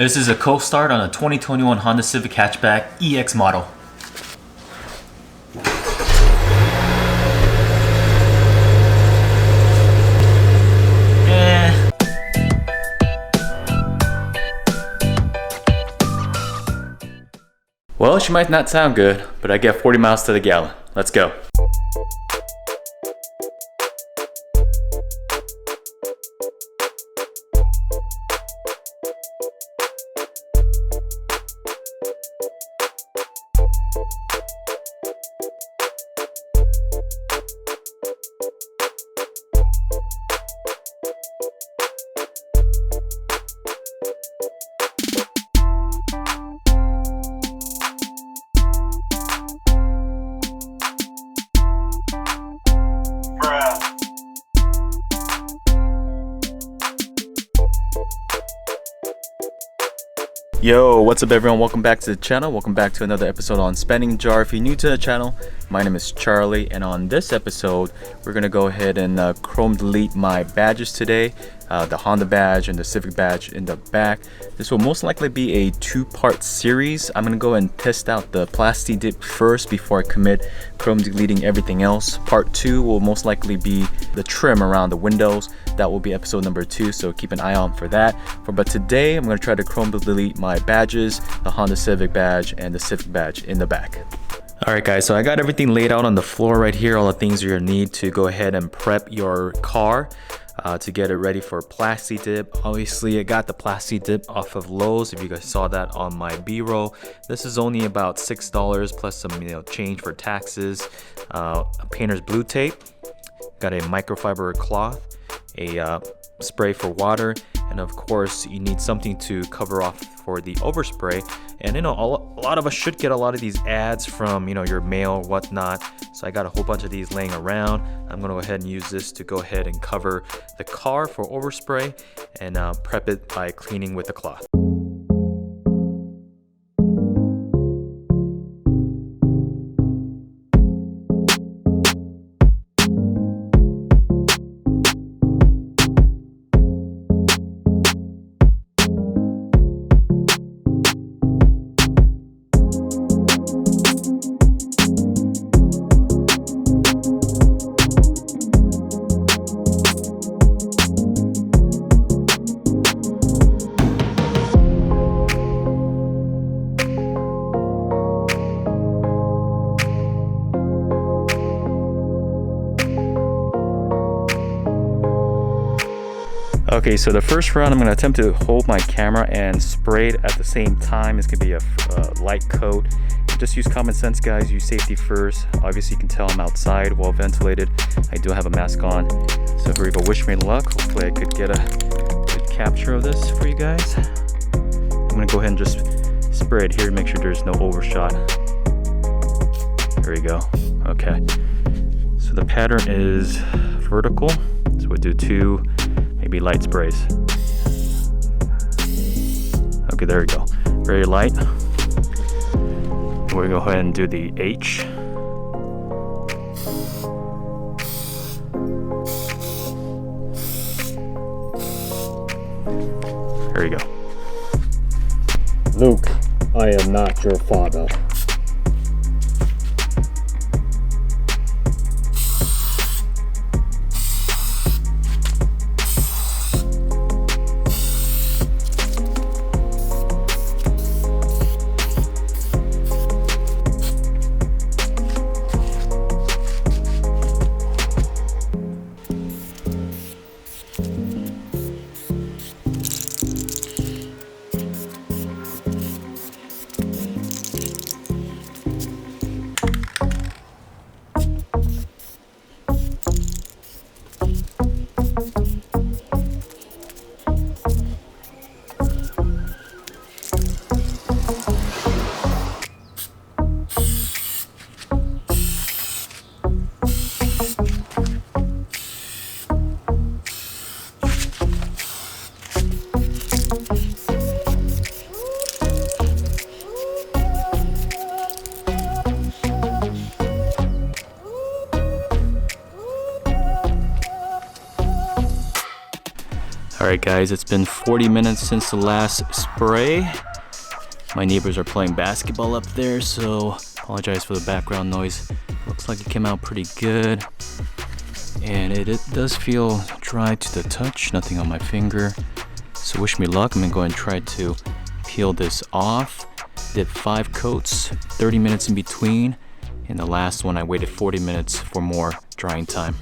This is a cold start on a 2021 Honda Civic Hatchback EX model. Well, she might not sound good, but I get 40 miles to the gallon. Let's go. Yo, what's up everyone? Welcome back to the channel. Welcome back to another episode on Spending Jar. If you're new to the channel, my name is Charlie, and on this episode we're gonna go ahead and chrome delete my badges today, the Honda badge and the Civic badge in the back. This will most likely be a two-part series. I'm gonna go and test out the Plasti Dip first before I commit chrome deleting everything else. Part 2 will most likely be the trim around the windows. That will be episode number 2, so keep an eye on for that. But today I'm going to try to chrome delete my badges, the Honda Civic badge and the Civic badge in the back. Alright guys, so I got everything laid out on the floor right here, all the things you're going to need to go ahead and prep your car to get it ready for Plasti Dip. Obviously I got the Plasti Dip off of Lowe's, if you guys saw that on my b-roll. This is only about $6 plus some change for taxes. A painter's blue tape, got a microfiber cloth, a spray for water, and of course you need something to cover off for the overspray. And a lot of us should get a lot of these ads from your mail or whatnot, so I got a whole bunch of these laying around. I'm gonna go ahead and use this to go ahead and cover the car for overspray and prep it by cleaning with a cloth. Okay, so the first round I'm going to attempt to hold my camera and spray it at the same time. It's going to be a light coat. Just use common sense, guys. Use safety first. Obviously you can tell I'm outside, well ventilated. I do have a mask on. So here we go. Wish me luck. Hopefully I could get a good capture of this for you guys. I'm going to go ahead and just spray it here to make sure there's no overshot. There we go. Okay. So the pattern is vertical. So we'll do 2 maybe light sprays. Okay, there we go. Very light. We're gonna go ahead and do the H. There you go. Luke, I am not your father. Alright guys, it's been 40 minutes since the last spray. My neighbors are playing basketball up there, so apologize for the background noise. Looks like it came out pretty good. And it does feel dry to the touch, nothing on my finger. So wish me luck. I'm gonna go ahead and try to peel this off. Did 5 coats, 30 minutes in between. And the last one I waited 40 minutes for more drying time.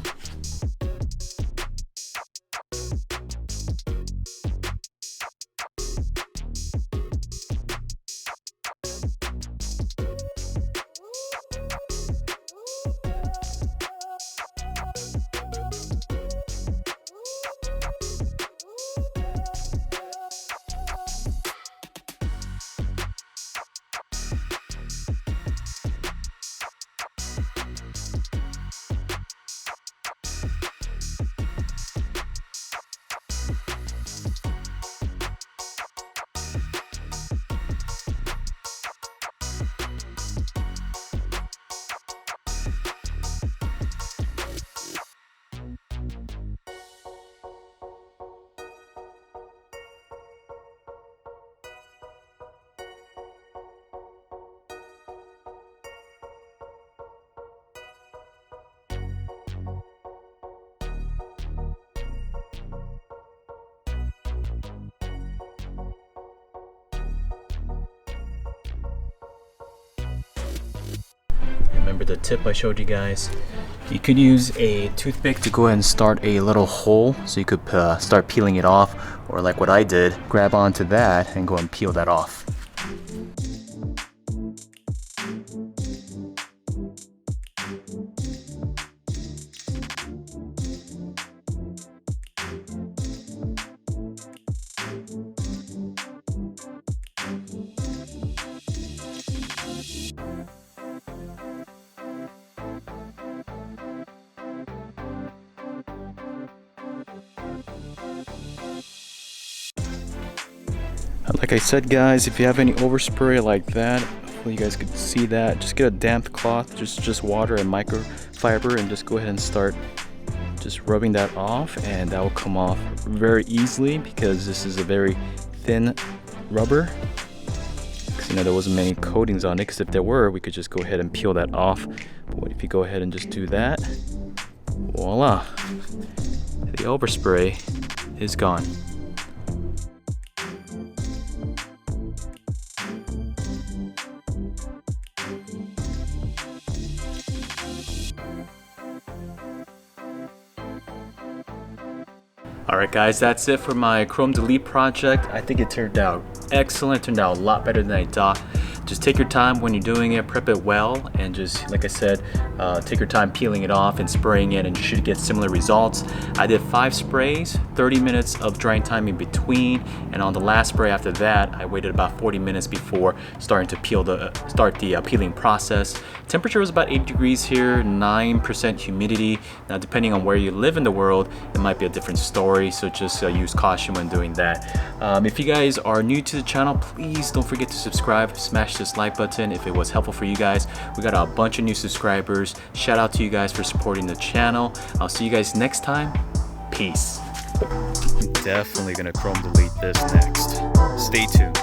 Remember the tip I showed you guys? You could use a toothpick to go ahead and start a little hole so you could start peeling it off, or like what I did, grab onto that and go and peel that off. Like I said guys, if you have any overspray like that, hopefully you guys could see that, just get a damp cloth, just water and microfiber, and just go ahead and start just rubbing that off, and that will come off very easily because this is a very thin rubber. Because you know there wasn't many coatings on it, because if there were, we could just go ahead and peel that off. But if you go ahead and just do that, voila, the overspray is gone. Alright guys, that's it for my Chrome Delete project. I think it turned out excellent, turned out a lot better than I thought. Just take your time when you're doing it, prep it well, and just, like I said, take your time peeling it off and spraying it, and you should get similar results. I did 5 sprays, 30 minutes of drying time in between, and on the last spray after that, I waited about 40 minutes before starting to start the peeling process. Temperature was about 80 degrees here, 9% humidity. Now, depending on where you live in the world, it might be a different story, so just use caution when doing that. If you guys are new to the channel, please don't forget to subscribe, smash this like button if it was helpful for you guys. We got a bunch of new subscribers. Shout out to you guys for supporting the channel. I'll see you guys next time. Peace. I'm definitely gonna Chrome Delete this next. Stay tuned.